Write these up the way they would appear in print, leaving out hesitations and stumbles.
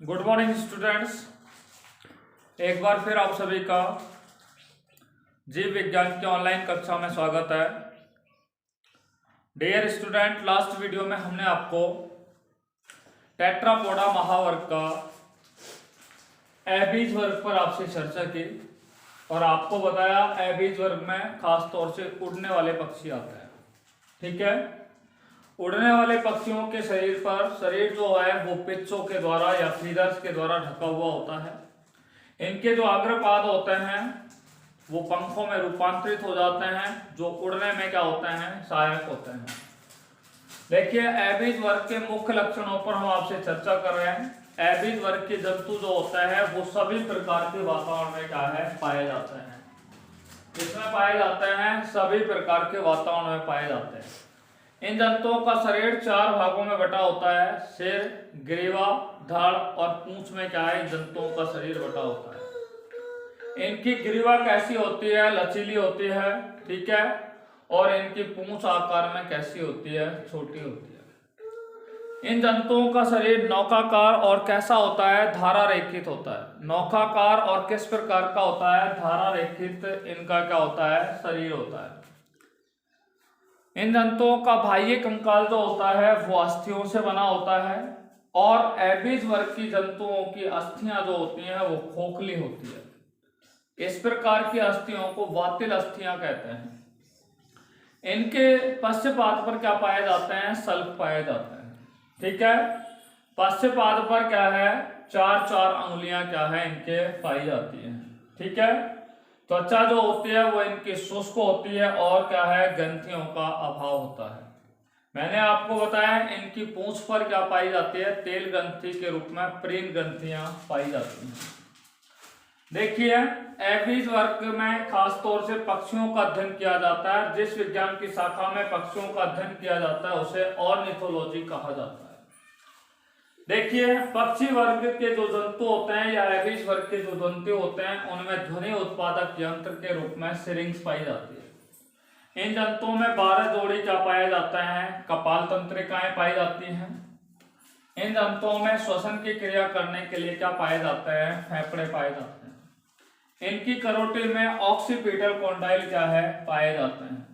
Good morning students. एक बार फिर आप सभी का जीव विज्ञान की ऑनलाइन कक्षा में स्वागत है। डियर स्टूडेंट, लास्ट वीडियो में हमने आपको टेट्रापोडा महावर्ग का एबीज वर्ग पर आपसे चर्चा की और आपको बताया एबीज वर्ग में खास तौर से उड़ने वाले पक्षी आते हैं। ठीक है, उड़ने वाले पक्षियों के शरीर जो है वो पिच्चों के द्वारा या फीदर्स के द्वारा ढका हुआ होता है। इनके जो अग्रपाद होते हैं वो पंखों में रूपांतरित हो जाते हैं, जो उड़ने में क्या होते हैं, सहायक होते हैं। देखिए, एबीज वर्ग के मुख्य लक्षणों पर हम आपसे चर्चा कर रहे हैं। एबीज वर्ग के जंतु जो होता है वो सभी प्रकार के वातावरण में क्या है, पाए जाते हैं। इसमें पाए जाते हैं, सभी प्रकार के वातावरण में पाए जाते हैं। इन जंतुओं का शरीर 4 भागों में बटा होता है। सिर, ग्रीवा, धड़ और पूंछ में क्या है, जंतुओं का शरीर बटा होता है। इनकी ग्रीवा कैसी होती है, लचीली होती है। ठीक है, और इनकी पूंछ आकार में कैसी होती है, छोटी होती है। इन जंतुओं का शरीर नौकाकार और कैसा होता है, धारा रेखित होता है। नौकाकार और किस प्रकार का होता है, धारा रेखित इनका क्या होता है, शरीर होता है। इन जंतुओं का बाह्य कंकाल जो होता है वो अस्थियों से बना होता है और एबीज वर्ग की जंतुओं की अस्थियां जो होती हैं वो खोखली होती है। इस प्रकार की अस्थियों को वातिल अस्थियां कहते हैं। इनके पश्चपाद पर क्या पाए जाते हैं, सल्प पाए जाते हैं। ठीक है, पश्चपाद पर क्या है, 4 अंगुलियां क्या है इनके पाई जाती हैं। ठीक है, त्वचा जो होती है वो इनकी शुष्क होती है और क्या है, ग्रंथियों का अभाव होता है। मैंने आपको बताया इनकी पूंछ पर क्या पाई जाती है, तेल ग्रंथि के रूप में प्रीन ग्रंथियां पाई जाती हैं। देखिए, एबीज वर्ग में खास तौर से पक्षियों का अध्ययन किया जाता है। जिस विज्ञान की शाखा में पक्षियों का अध्ययन किया जाता है उसे ऑर्निथोलॉजी कहा जाता है। देखिए, पक्षी वर्ग के जो जंतु होते हैं या एबीज वर्ग के जो जंतु होते हैं उनमें ध्वनि उत्पादक यंत्र के रूप में सिरिंग्स पाई जाती है। इन जंतुओं में 12 जोड़ी क्या पाए जाते हैं, कपाल तंत्रिकाएं पाई जाती हैं। इन जंतुओं में श्वसन की क्रिया करने के लिए क्या पाए जाते हैं, फेफड़े पाए जाते हैं। इनकी करोटी में ऑक्सीपिटल कॉन्डाइल क्या है, पाए जाते हैं।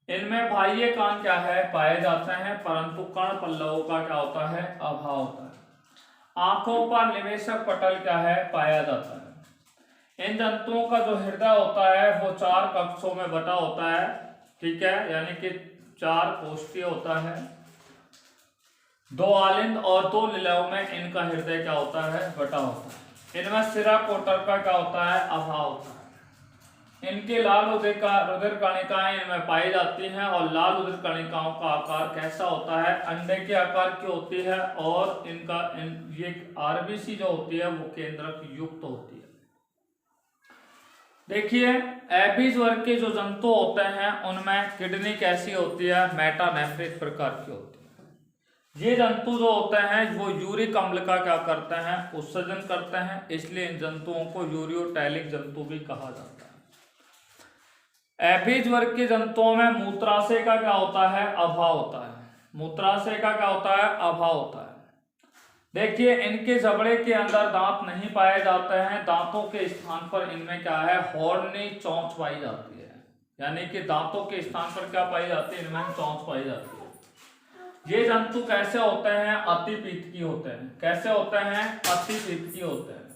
इनमें बाह्य कान क्या है, पाए जाते हैं, परंतु कर्ण पल्लवों का क्या होता है, अभाव होता है। आंखों पर निवेशक पटल क्या है, पाया जाता है। इन जंतुओं का जो हृदय होता है वो 4 कक्षों में बटा होता है। ठीक है, यानी कि 4 कोष्ठीय होता है। 2 आलिंद और 2 निलयों में इनका हृदय क्या होता है, बटा होता है। इनमें सिरा कोटर का क्या होता है, अभाव होता है। इनके लाल रुधिर कणिकाएं इनमें पाई जाती हैं और लाल रुधिर कणिकाओं का आकार कैसा होता है, अंडे के आकार की होती है और ये आरबीसी जो होती है वो केंद्रक युक्त होती है। देखिए, एबीज वर्ग के जो जंतु होते हैं उनमें किडनी कैसी होती है, मेटानेफ्रिक प्रकार की होती है। ये जंतु जो होते हैं वो यूरिक अम्ल का क्या करते हैं, उत्सर्जन करते हैं, इसलिए इन जंतुओं को यूरियोटैलिक जंतु भी कहा जाता है। एबीज वर्ग के जंतुओं में मूत्राशय का क्या होता है, अभाव होता है। मूत्राशय का क्या होता है, अभाव होता है। देखिए, इनके जबड़े के अंदर दांत नहीं पाए जाते हैं। दांतों के स्थान पर इनमें क्या है, हॉर्नी चोंच पाई जाती है। यानी कि दांतों के स्थान पर क्या पाई जाती है, इनमें चोंच पाई जाती है। ये जंतु कैसे होते हैं, अतिपीतकी होते हैं। कैसे होते हैं, अतिपीतकी होते हैं।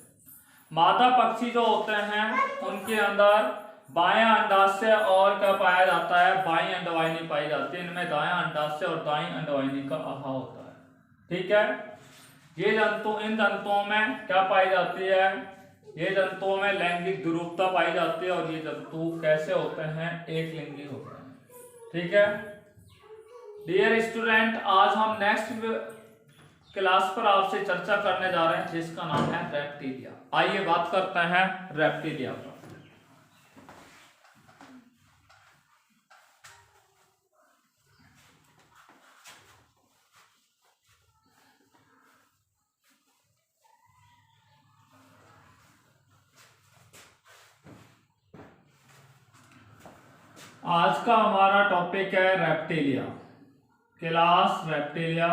मादा पक्षी जो होते हैं उनके अंदर बायां अंडाशय और क्या पाया जाता है, बाईं अंडवाहिनी पाई जाती है। इनमें दायां अंडाशय और दाईं अंडवाहिनी का अभाव होता है। ठीक है, इन जंतुओं में क्या पाई जाती है, ये जंतुओं में लैंगिक विरूपता पाई जाती है और ये जंतु कैसे होते हैं, एक लिंगी होते हैं। ठीक है डियर स्टूडेंट, आज हम नेक्स्ट क्लास पर आपसे चर्चा करने जा रहे हैं जिसका नाम है रेप्टिलिया। आइए बात करते हैं रेप्टिलिया पर। आज का हमारा टॉपिक है रेप्टिलिया, क्लास रेप्टिलिया,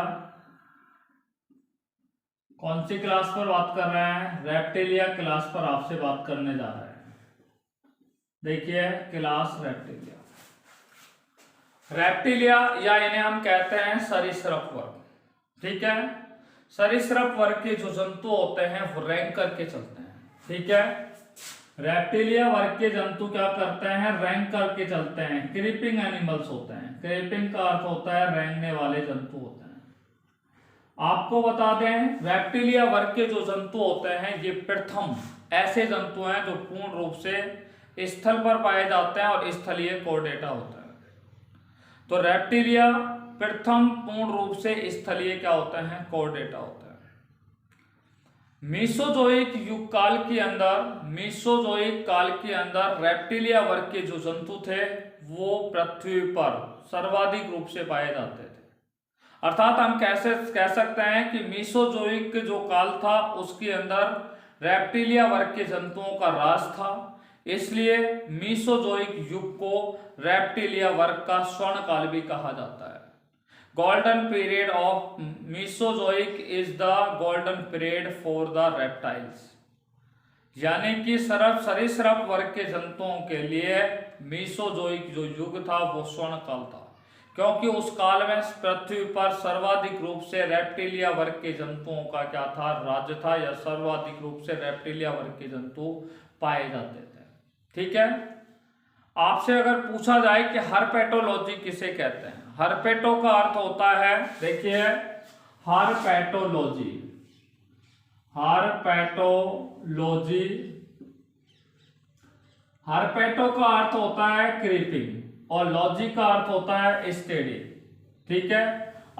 कौन सी क्लास पर बात कर रहे हैं? रेप्टिलिया क्लास पर आपसे बात करने जा रहे हैं। देखिए क्लास रेप्टिलिया, रेप्टिलिया या इन्हें हम कहते हैं सरीसृप वर्ग। ठीक है, सरीसृप वर्ग के जो जंतु होते हैं वो रैंक करके चलते हैं। ठीक है, रेप्टिलिया वर्ग के जंतु क्या करते हैं? रैंक करके चलते हैं। क्रीपिंग एनिमल्स होते हैं। क्रीपिंग का अर्थ होता है रेंगने वाले जंतु होते हैं। आपको बता दें, रेप्टिलिया वर्ग के जो जंतु होते हैं ये प्रथम ऐसे जंतु हैं जो पूर्ण रूप से स्थल पर पाए जाते हैं और स्थलीय कोर्डेटा होता है। तो रेप्टिलिया प्रथम पूर्ण रूप से स्थलीय क्या होते हैं? कोर्डेटा होता है। मीसोजोइक युग काल के अंदर, मीसोजोइक काल के अंदर रेप्टिलिया वर्ग के जो जंतु थे वो पृथ्वी पर सर्वाधिक रूप से पाए जाते थे। अर्थात हम कैसे कह सकते हैं कि मीसोजोइक जो काल था उसके अंदर रेप्टिलिया वर्ग के जंतुओं का राज था, इसलिए मीसोजोइक युग को रेप्टिलिया वर्ग का स्वर्ण काल भी कहा जाता है। Golden period of Mesozoic is the golden period for the reptiles, यानी कि सरीसृप वर्ग के जंतुओं के लिए मीसोजोइक जो युग था वो स्वर्ण काल था, क्योंकि उस काल में पृथ्वी पर सर्वाधिक रूप से रेप्टिलिया वर्ग के जंतुओं का क्या था? राज्य था, या सर्वाधिक रूप से रेप्टिलिया वर्ग के जंतु पाए जाते थे। ठीक है, आपसे अगर पूछा जाए कि हर्पेटोलॉजी किसे कहते हैं? हर्पेटो का अर्थ होता है, देखिए हर्पेटोलॉजी, हर्पेटोलॉजी, हर्पेटो का अर्थ होता है क्रीपिंग और लॉजी का अर्थ होता है स्टेडी। ठीक है,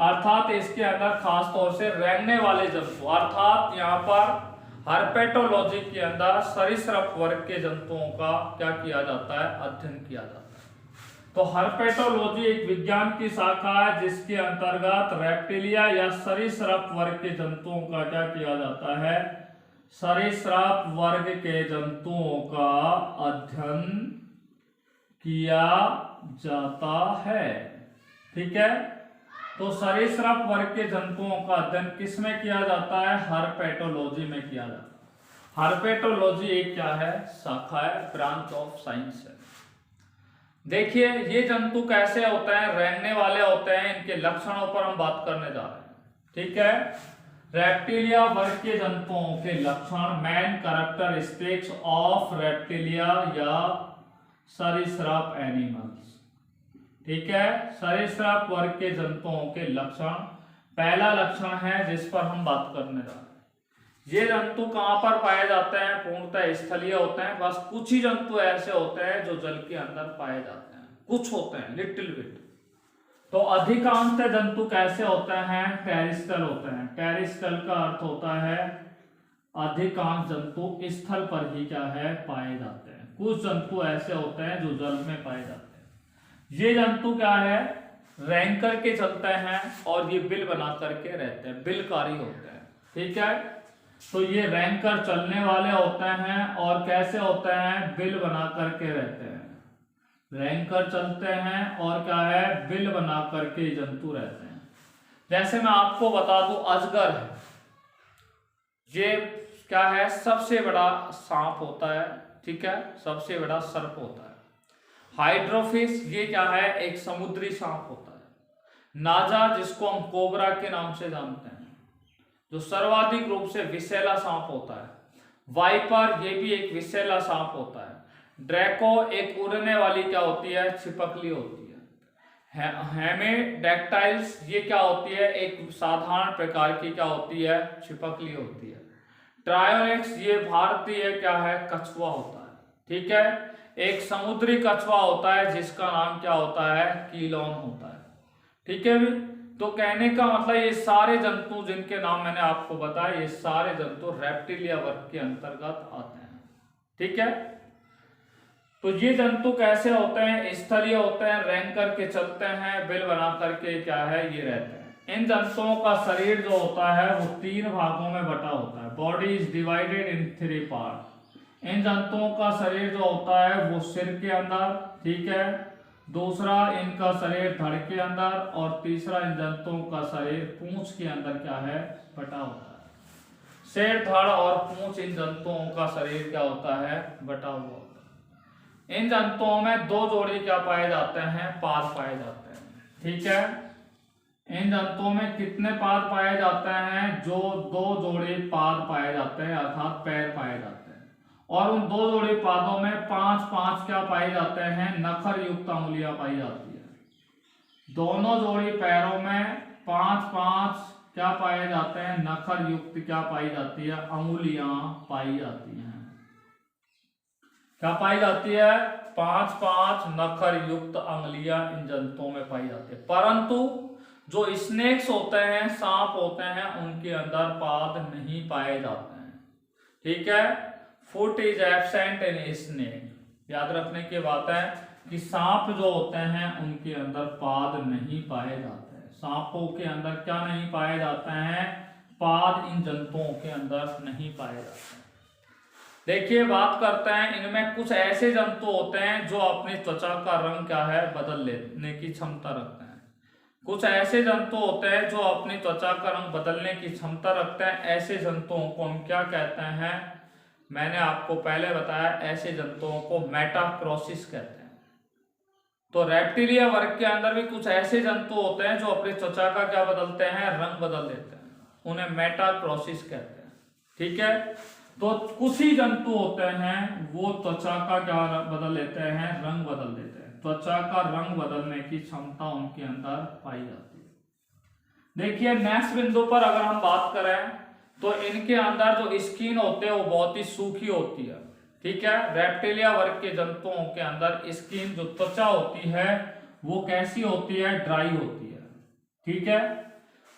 अर्थात इसके अंदर खास तौर से रेंगने वाले जंतु, अर्थात यहाँ पर हर्पेटोलॉजी के अंदर सरीसृप वर्ग के जंतुओं का क्या किया जाता है? अध्ययन किया जाता है। तो हर्पेटोलॉजी एक विज्ञान की शाखा है जिसके अंतर्गत रेप्टिलिया या सरीसृप वर्ग के जंतुओं का क्या किया जाता है? सरीसृप वर्ग के जंतुओं का अध्ययन किया जाता है। ठीक है, तो सरीसृप वर्ग के जंतुओं का अध्ययन किस में किया जाता है? हर्पेटोलॉजी में किया जाता है। हर्पेटोलॉजी एक क्या है? शाखा है, ब्रांच ऑफ साइंस है। देखिए ये जंतु कैसे होते हैं? रेंगने वाले होते हैं। इनके लक्षणों पर हम बात करने जा रहे हैं। ठीक है, रेप्टिलिया वर्ग के जंतुओं के लक्षण, मेन कैरेक्टरिस्टिक्स ऑफ रेप्टिलिया या सरीसृप एनिमल्स। ठीक है, सरीसृप वर्ग के जंतुओं के लक्षण, पहला लक्षण है जिस पर हम बात करने जा रहे हैं, ये जंतु कहां पर पाए जाते हैं? पूर्णतः स्थलीय होते हैं। बस कुछ ही जंतु ऐसे होते हैं जो जल के अंदर पाए जाते हैं, कुछ होते हैं लिटिल बिट। तो अधिकांश जंतु कैसे होते हैं? टेरिस्ट्रल होते हैं। टेरिस्ट्रल का अर्थ होता है अधिकांश जंतु स्थल पर ही क्या है? पाए जाते हैं। कुछ जंतु ऐसे होते हैं जो जल में पाए जाते हैं। ये जंतु क्या है? रैंक करके चलते हैं और ये बिल बना करके रहते हैं, बिलकारी होते हैं। ठीक है, तो ये रैंक कर चलने वाले होते हैं और कैसे होते हैं? बिल बना करके रहते हैं। रैंक कर चलते हैं और क्या है? बिल बना करके जंतु रहते हैं। जैसे मैं आपको बता दूं, अजगर है, ये क्या है? सबसे बड़ा सांप होता है। ठीक है, सबसे बड़ा सर्प होता है। हाइड्रोफिश ये क्या है? एक समुद्री सांप होता है। नाजा जिसको हम कोबरा के नाम से जानते हैं, जो सर्वाधिक रूप से विषैला सांप होता है। वाइपर ये भी एक विषैला सांप होता है। ड्रैको एक उड़ने वाली क्या होती है? छिपकली होती है। हेमेडेक्टाइल्स ये क्या होती है? एक साधारण प्रकार की क्या होती है? छिपकली होती है। ट्रायोनिक्स ये भारतीय क्या है? कछुआ होता है। ठीक है, एक समुद्री कछुआ होता है जिसका नाम क्या होता है? कीलोन होता है। ठीक है भी, तो कहने का मतलब ये सारे जंतु जिनके नाम मैंने आपको बताया, ये सारे जंतु रेप्टिलिया वर्ग के अंतर्गत आते हैं। ठीक है, तो ये जंतु कैसे होते हैं? स्थलीय होते हैं, रैंक करके चलते हैं, बिल बना करके क्या है? ये रहते हैं। इन जंतुओं का शरीर जो होता है वो 3 भागों में बटा होता है। Body is divided in 3 part. इन जंतुओं का शरीर जो होता है वो सिर के अंदर, ठीक है, दूसरा इनका शरीर धड़ के अंदर और तीसरा इन जंतुओं का शरीर पूंछ के अंदर क्या है? बटा होता है। सिर, धड़ और पूंछ, इन जंतुओं का शरीर क्या होता है, बटा हुआ होता है। इन जंतुओं में 2 जोड़ी क्या पाए जाते हैं, पाद पाए जाते हैं। ठीक है, इन जंतुओं में कितने पाद पाए जाते हैं, जो 2 जोड़ी पाद पाए जाते हैं, अर्थात पैर पाए जाते हैं। और उन 2 जोड़ी पादों में 5-5 क्या पाए जाते हैं, नखर युक्त अंगुलियां पाई जाती है। दोनों जोड़ी पैरों में 5-5 क्या पाए जाते हैं, नखर युक्त क्या पाई जाती है, अंगुलियां पाई जाती हैं। क्या पाई जाती है, 5-5 नखर युक्त अंगुलियां इन जंतुओं में पाई जाती है। परंतु जो स्नेक्स होते हैं, सांप होते हैं, उनके अंदर पाद नहीं पाए जाते हैं। ठीक है, foot is absent in snake. याद रखने की बात है कि सांप जो होते हैं उनके अंदर पाद नहीं पाए जाते हैं। सांपों के अंदर क्या नहीं पाए जाते हैं, पाद इन जंतुओं के अंदर नहीं पाए जाते हैं। देखिए, बात करते हैं, इनमें कुछ ऐसे जंतु होते हैं जो अपनी त्वचा का रंग क्या है, बदल लेने की क्षमता रखते हैं। कुछ ऐसे जंतु होते हैं जो अपनी त्वचा का रंग बदलने की क्षमता रखते हैं। ऐसे जंतुओं को हम क्या कहते हैं, मैंने आपको पहले बताया, ऐसे जंतुओं को मेटाक्रोसिस कहते हैं। तो रेप्टिलिया वर्ग के अंदर भी कुछ ऐसे जंतु होते हैं जो अपनी त्वचा का क्या बदलते हैं, रंग बदल देते हैं, उन्हें मेटाक्रोसिस कहते हैं। ठीक है, तो कुछ ही जंतु होते हैं वो त्वचा का क्या बदल लेते हैं, रंग बदल देते हैं। त्वचा का रंग बदलने की क्षमता उनके अंदर पाई जाती है। देखिए, नेक्स्ट बिंदु पर अगर हम बात करें तो इनके अंदर जो स्किन होते हैं वो बहुत ही सूखी होती है। ठीक है, रेप्टिलिया वर्ग के जंतुओं के अंदर स्किन, जो त्वचा होती है, वो कैसी होती है, ड्राई होती है। ठीक है,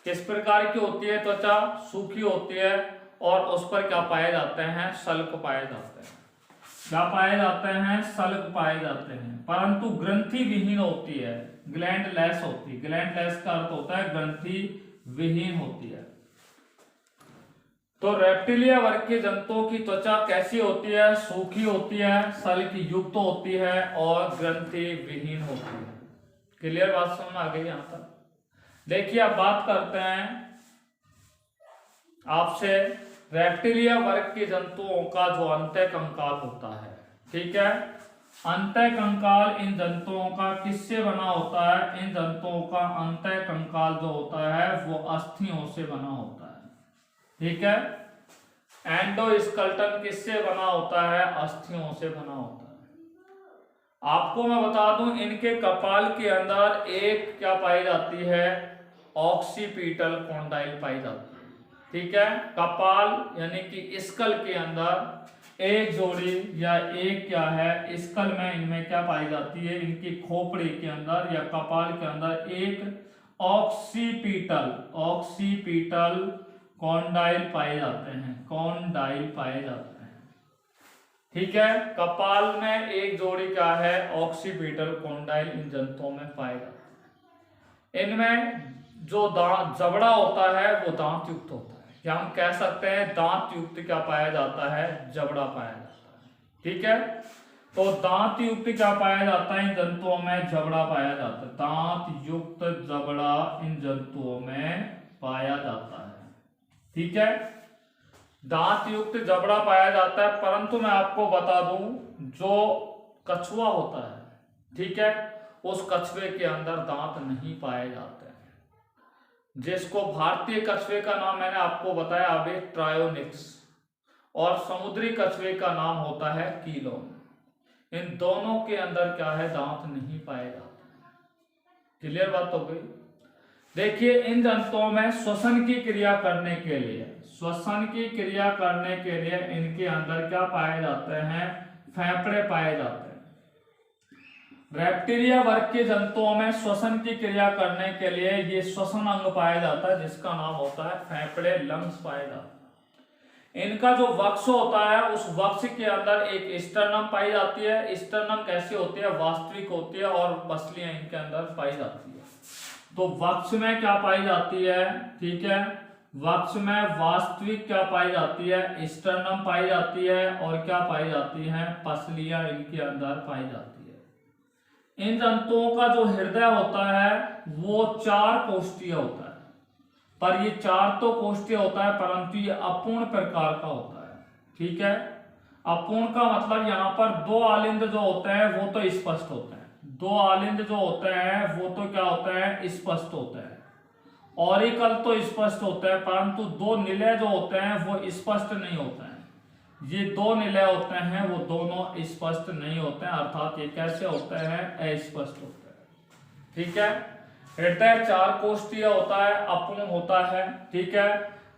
किस प्रकार की होती है त्वचा, सूखी होती है, और उस पर क्या पाए जाते हैं, सल्क पाए जाते हैं। क्या पाए जाते हैं, सल्क पाए जाते हैं। परंतु ग्रंथि विहीन होती है, ग्लैंडलेस होती है। ग्लैंडलेस का अर्थ होता है ग्रंथि विहीन होती है। तो रेप्टिलिया वर्ग के जंतुओं की त्वचा कैसी होती है, सूखी होती है, सल्क युक्त होती है और ग्रंथि विहीन होती है। क्लियर बात समझ आ गई यहां तक। देखिए, अब बात करते हैं आपसे रेप्टिलिया वर्ग के जंतुओं का जो अंतःकंकाल होता है। ठीक है, अंतःकंकाल इन जंतुओं का किससे बना होता है, इन जंतुओं का अंतःकंकाल जो होता है वो अस्थियों से बना होता है। ठीक है, एंडोस्केलेटन किससे बना होता है, अस्थियों से बना होता है। आपको मैं बता दूं, इनके कपाल के अंदर एक क्या पाई जाती है, ऑक्सीपिटल कॉन्डाइल पाई जाती है। ठीक है, कपाल यानी कि स्कल के अंदर एक जोड़ी या एक क्या है, स्कल में इनमें क्या पाई जाती है, इनकी खोपड़ी के अंदर या कपाल के अंदर एक ऑक्सीपिटल कॉन्डाइल पाए जाते हैं, कॉन्डाइल पाए जाते हैं। ठीक है, कपाल में एक जोड़ी क्या है, ऑक्सीपिटल कॉन्डाइल इन जंतुओं में पाए जाते हैं। इनमें जो दांत, जबड़ा होता है वो दांत युक्त होता है, या हम कह सकते हैं दांत युक्त क्या पाया जाता है, जबड़ा पाया जाता है। ठीक है, तो दांत युक्त क्या पाया जाता है, इन जंतुओं में जबड़ा पाया जाता है। दांत युक्त जबड़ा इन जंतुओं में पाया जाता है। ठीक है, दांत युक्त जबड़ा पाया जाता है। परंतु मैं आपको बता दूं, जो कछुआ होता है, ठीक है, उस कछुए के अंदर दांत नहीं पाए जाते हैं, जिसको भारतीय कछुए का नाम मैंने आपको बताया अभी, ट्रायोनिक्स, और समुद्री कछुए का नाम होता है कीलोन। इन दोनों के अंदर क्या है, दांत नहीं पाए जाते। क्लियर बात हो गई। देखिए, इन जंतुओं में श्वसन की क्रिया करने के लिए, श्वसन की क्रिया करने के लिए इनके अंदर क्या पाए जाते हैं, फेफड़े पाए जाते हैं। रेप्टिलिया वर्ग के जंतुओं में श्वसन की क्रिया करने के लिए ये श्वसन अंग पाया जाता है, जिसका नाम होता है फेफड़े, लंग्स पाए जाते हैं। इनका जो वक्ष होता है, उस वक्ष के अंदर एक स्टर्नम पाई जाती है। स्टर्नम कैसी होती है, वास्तविक होती है, और पसलियां इनके अंदर पाई जाती है। तो वक्ष में क्या पाई जाती है, ठीक है, वक्ष में वास्तविक क्या पाई जाती है, स्टर्नम पाई जाती है, और क्या पाई जाती है, पसलियां इनके अंदर पाई जाती है। इन जंतुओं का जो हृदय होता है वो 4 कोष्ठीय होता है। पर ये 4 तो कोष्ठीय होता है, परंतु ये अपूर्ण प्रकार का होता है। ठीक है, अपूर्ण का मतलब यहाँ पर 2 आलिंद जो होते हैं वो तो स्पष्ट होते हैं, 2 आलिंद जो होते हैं वो तो क्या होता है, स्पष्ट होते हैं। ऑरिकल तो स्पष्ट होते हैं, परंतु 2 निलय जो होते हैं वो स्पष्ट नहीं होते हैं। ये 2 निलय होते हैं वो दोनों स्पष्ट नहीं होते हैं, अर्थात ये कैसे होते हैं, अस्पष्ट होते हैं। ठीक है, हृदय 4 कोष्ठीय होता है, अपूर्ण होता है। ठीक है,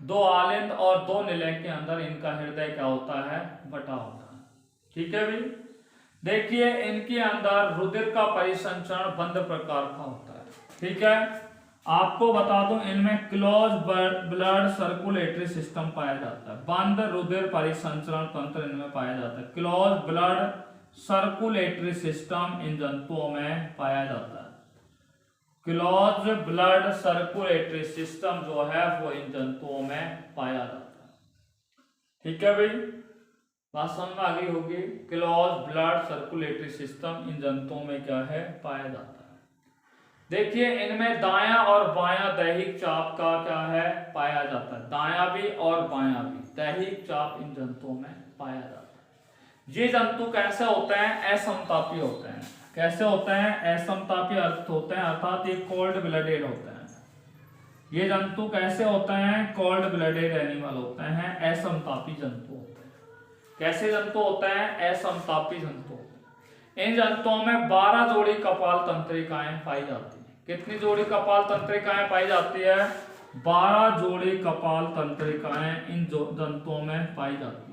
2 आलिंद और 2 निलय के अंदर इनका हृदय क्या होता है, बटा होता है। ठीक है भाई, देखिए इनके अंदर रुधिर का परिसंचरण बंद प्रकार का होता है। ठीक है, आपको बता दूं इनमें क्लोज ब्लड सर्कुलेटरी सिस्टम पाया जाता है, बंद रुधिर परिसंचरण तंत्र इनमें पाया जाता है। Close blood circulatory system in जंतुओं में पाया जाता है। क्लोज ब्लड सर्कुलेटरी सिस्टम जो है वो इन जंतुओं में पाया जाता है। ठीक है भाई, बात समझ में आ गई होगी। Close blood circulatory system in जंतुओं में क्या है, पाया जाता है। देखिए इनमें दायां और बायां दैहिक चाप का क्या है, पाया जाता है। दायां भी और बायां भी दैहिक चाप इन जंतुओं में पाया जाता है। ये जंतु कैसे होते हैं, असमतापी होते हैं। कैसे होते हैं, असमतापी अर्थ होते हैं, अर्थात ये कोल्ड ब्लडेड होते हैं। ये जंतु कैसे होते हैं, कोल्ड ब्लडेड एनिमल होते हैं, असमतापी जंतु होते हैं। कैसे जंतु होते हैं, असमतापी जंतु। इन जंतुओं में 12 जोड़ी कपाल तंत्रिकाएं पाई जाती हैं। कितनी जोड़ी कपाल तंत्रिकाएं पाई जाती है, 12 जोड़ी कपाल तंत्रिकाएं इन जंतुओं में पाई जाती है।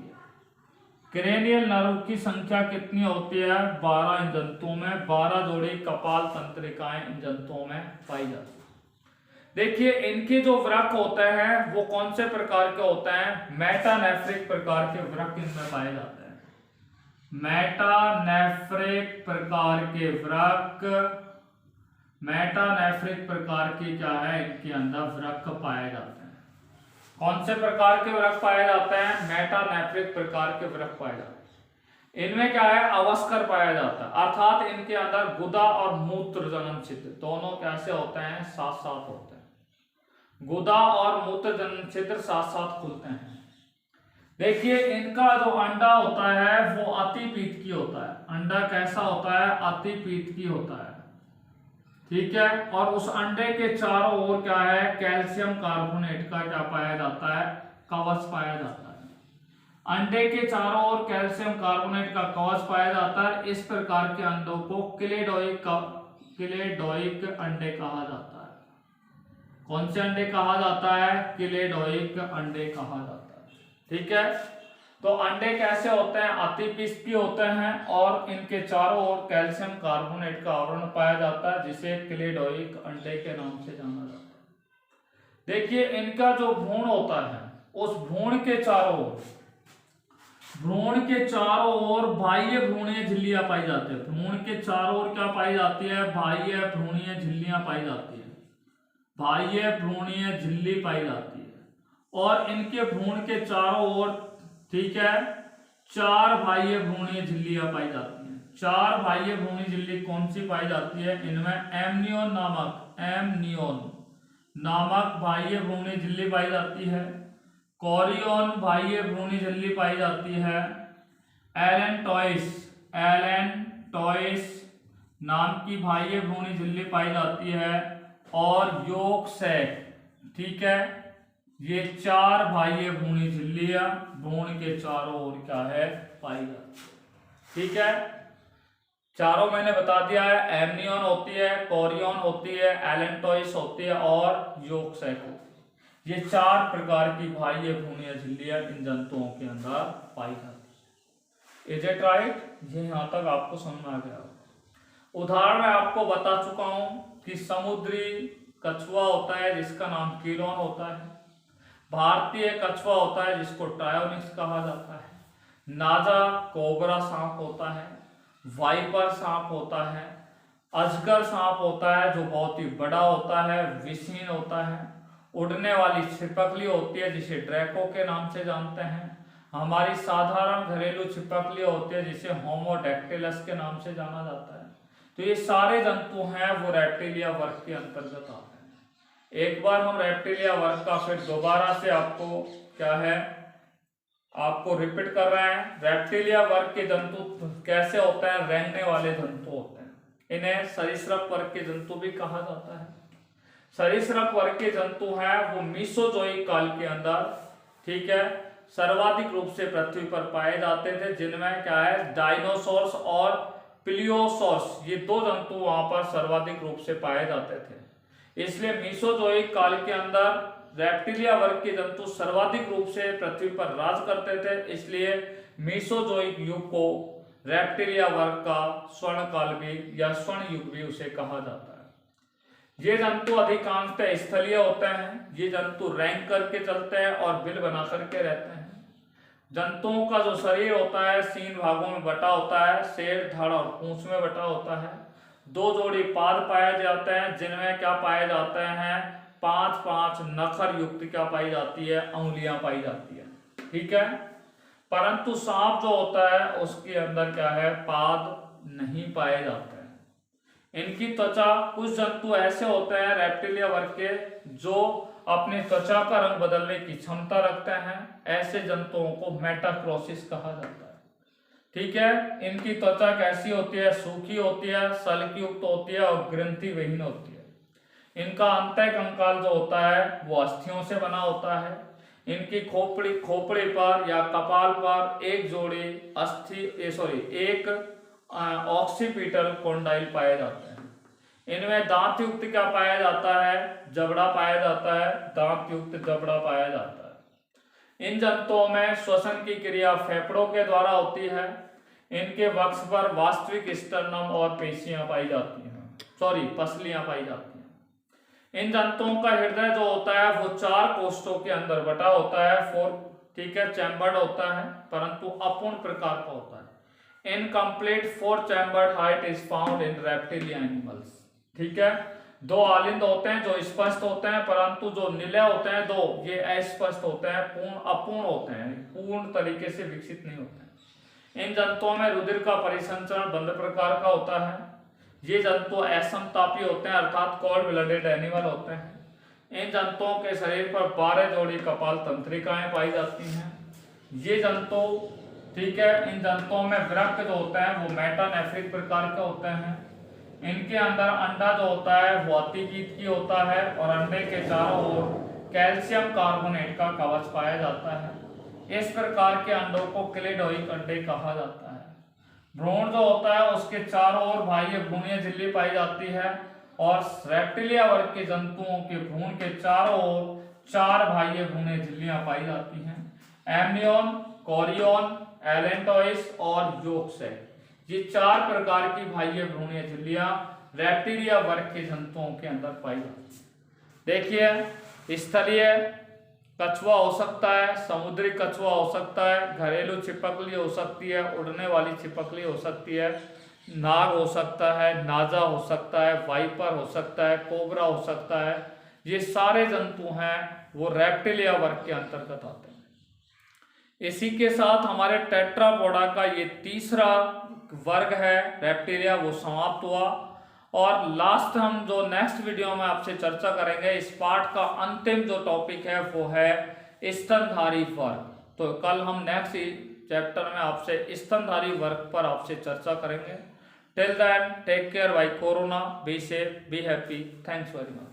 क्रेनियल नर्व की संख्या कितनी होती है, 12 इन जंतुओं में 12 जोड़ी कपाल तंत्रिकाएं इन जंतुओं में पाई जाती है। देखिए इनके जो वृक्क होते हैं वो कौन से प्रकार के होते हैं, मेटानेफ्रिक प्रकार के वृक्क इनमें पाए जाते हैं। मेटानेफ्रिक प्रकार के वृक्क, मेटानेफ्रिक प्रकार की क्या है, इनके अंदर वृक्क पाए जाते हैं। कौन से प्रकार के वृक्क पाए जाते हैं, मेटानेफ्रिक प्रकार के वृक्क पाए जाते हैं। इनमें क्या है, अवस्कर पाया जाता है, अर्थात इनके अंदर गुदा और मूत्र जनन छिद्र दोनों कैसे होते हैं, साथ साथ होते हैं। गुदा और मूत्र जनन छिद्र साथ साथ खुलते हैं। देखिए इनका जो अंडा होता है वो अतिपीतकी होता है। अंडा कैसा होता है, अतिपीतकी होता है। ठीक है, और उस अंडे के चारों ओर क्या है, कैल्शियम कार्बोनेट का क्या पाया जाता है, कवच पाया जाता है। अंडे के चारों ओर कैल्शियम कार्बोनेट का कवच पाया जाता है। इस प्रकार के अंडों को क्लेडोइक अंडे कहा जाता है। कौन से अंडे कहा जाता है, क्लेडोइक अंडे कहा जाता है। ठीक है, तो अंडे कैसे होते हैं, अतिपीतकी होते हैं और इनके चारों ओर कैल्शियम कार्बोनेट का आवरण पाया जाता है, जिसे क्लेडोइक अंडे के नाम से जाना जाता है। देखिए इनका जो भ्रूण होता है, उस भ्रूण के चारों ओर बाह्य भ्रूणीय झिल्लियां पाई जाती है। भ्रूण के चारों ओर क्या पाई जाती है, बाह्य भ्रूणीय झिल्लियां पाई जाती है, बाह्य भ्रूणीय झिल्ली पाई जाती है। और इनके भ्रूण के चारों ओर, ठीक है, 4 बाह्य भ्रूणीय झिल्लियां पाई जाती हैं। 4 बाह्य भ्रूणीय झिल्ली कौन सी पाई जाती है, इनमें एमनियोन नामक बाह्य भ्रूणीय झिल्ली पाई जाती है। कोरियोन बाह्य भ्रूणीय झिल्ली पाई जाती है। एलेंटोइस नाम की बाह्य भ्रूणीय झिल्ली पाई जाती है। और योग सैक, ठीक है, ये 4 बाह्य भ्रूणीय झिल्लियां भ्रूण के चारों ओर क्या है, पाई जाती है। ठीक है, चारों मैंने बता दिया है, एमनियोन होती है, कोरियोन होती है, एलेंटोइस होती है और योग सैक होती है। ये 4 प्रकार की बाह्य भ्रूणीय झिल्लियां इन जंतुओं के अंदर पाई जाती है। इज इट राइट, ये यहां तक आपको समझ आ गया। उदाहरण मैं आपको बता चुका हूं कि समुद्री कछुआ होता है जिसका नाम कीलोन होता है। भारतीय कछुआ होता है जिसको ट्रायोनिक्स कहा जाता है। नाजा कोबरा सांप होता है। वाइपर सांप होता है। अजगर सांप होता है जो बहुत ही बड़ा होता है, विषहीन होता है। उड़ने वाली छिपकली होती है जिसे ड्रैको के नाम से जानते हैं। हमारी साधारण घरेलू छिपकली होती है जिसे होमोडैक्टिलस के नाम से जाना जाता है। तो ये सारे जंतु हैं वो रेप्टिलिया वर्ग के अंतर्गत आते हैं। एक बार हम रेप्टिलिया वर्ग का फिर दोबारा से आपको क्या है आपको रिपीट कर रहे हैं। रेप्टिलिया वर्ग के जंतु कैसे होते हैं? रेंगने वाले जंतु होते हैं। इन्हें सरीसृप वर्ग के जंतु भी कहा जाता है। सरीसृप वर्ग के जंतु हैं वो मीसोजोइक काल के अंदर, ठीक है, सर्वाधिक रूप से पृथ्वी पर पाए जाते थे, जिनमें क्या है डायनासोर्स और प्लियोसोर्स, ये दो जंतु वहां पर सर्वाधिक रूप से पाए जाते थे। इसलिए मीसोजोइक काल के अंदर रेप्टिलिया वर्ग के जंतु सर्वाधिक रूप से पृथ्वी पर राज करते थे, इसलिए मीसोजोइक युग को रेप्टिलिया वर्ग का स्वर्ण काल भी या स्वर्ण युग भी उसे कहा जाता है। ये जंतु अधिकांशतः स्थलीय होते हैं। ये जंतु रैंक करके चलते हैं और बिल बना करके रहते हैं। जंतुओं का जो शरीर होता है 3 भागों में बटा होता है, सिर, धड़ और पूंछ में बटा होता है। 2 जोड़ी पाद पाए जाते हैं, जिनमें क्या पाए जाते हैं 5-5 नखर युक्त क्या पाई जाती है, अंगुलियां पाई जाती है, ठीक है। परंतु सांप जो होता है उसके अंदर क्या है पाद नहीं पाए जाते हैं। इनकी त्वचा, कुछ जंतु ऐसे होते हैं रेप्टिलिया वर्ग के जो अपनी त्वचा का रंग बदलने की क्षमता रखते हैं। ऐसे जंतुओं को मेटाक्रोसिस कहा जाता है, ठीक है। इनकी त्वचा कैसी होती है? सूखी होती है, सल्क युक्त होती है और ग्रंथि विहीन होती है। इनका अंतः कंकाल जो होता है वो अस्थियों से बना होता है। इनकी खोपड़ी पर या कपाल पर एक जोड़ी एक ऑक्सीपिटल कोंडाइल पाए जाते हैं। इनमें दांत युक्त क्या पाया जाता है? जबड़ा पाया जाता है, दांत युक्त जबड़ा पाया जाता है। इन जंतुओं में श्वसन की क्रिया फेफड़ों के द्वारा होती है। इनके वक्ष पर वास्तविक स्टर्नम और पेशियां पाई जाती हैं, पसलियां पाई जाती हैं। इन जंतुओं का हृदय जो होता है वो 4 कोष्ठों के अंदर बटा होता है, ठीक है, चैम्बर्ड होता है, परंतु अपूर्ण प्रकार का होता है। Incomplete 4 chambered heart is found in reptilia animals, ठीक है। 2 आलिंद होते हैं जो स्पष्ट होते हैं, परंतु जो निलय होते हैं 2 ये अस्पष्ट होते हैं, अपूर्ण होते हैं, पूर्ण तरीके से विकसित नहीं होते हैं। इन जंतुओं में रुधिर का परिसंचरण बंद प्रकार का होता है। ये जंतु असमतापी होते हैं, अर्थात कोल्ड ब्लडेड एनिमल होते हैं। इन जंतुओं के शरीर पर 12 जोड़ी कपाल तंत्रिकाएं पाई जाती हैं। ये जंतु, ठीक है, इन जंतुओं में वृक्क जो होते हैं वो मेटानेफ्रिक प्रकार के होते हैं। इनके अंदर अंडा जो होता है वो अतिकीट की होता है और अंडे के चारों ओर कैल्शियम कार्बोनेट का कवच पाया जाता है। इस प्रकार के अंडों को क्लेडोइक अंडे कहा जाता है। भ्रूण जो होता है उसके चारों ओर बाह्य भ्रूणीय झिल्ली पाई जाती है और रेप्टिलिया वर्ग के जंतुओं के भ्रूण के चारों ओर 4 बाह्य भ्रूणीय झिल्लियां पाई जाती हैं, एम्नियोन, कोरियोन, एलेंटोइस और योक्सेट। ये 4 प्रकार की बाह्य भ्रूणीय झिल्लियां रेप्टिलिया वर्ग के जंतुओं के अंदर पाई जाती हैं। देखिए, स्थलीय कछुआ हो सकता है, समुद्री कछुआ हो सकता है, घरेलू छिपकली हो सकती है, उड़ने वाली छिपकली हो सकती है, नाग हो सकता है, नाजा हो सकता है, वाइपर हो सकता है, कोबरा हो सकता है। ये सारे जंतु हैं वो रेप्टिलिया वर्ग के अंतर्गत आते हैं। इसी के साथ हमारे टेट्रापोडा का ये तीसरा वर्ग है रेप्टिलिया वो समाप्त हुआ। और लास्ट हम जो नेक्स्ट वीडियो में आपसे चर्चा करेंगे, इस पार्ट का अंतिम जो टॉपिक है वो है स्तनधारी वर्ग। तो कल हम नेक्स्ट चैप्टर में आपसे स्तनधारी वर्ग पर आपसे चर्चा करेंगे। Till then take care bye corona, be safe, be happy, thanks very much.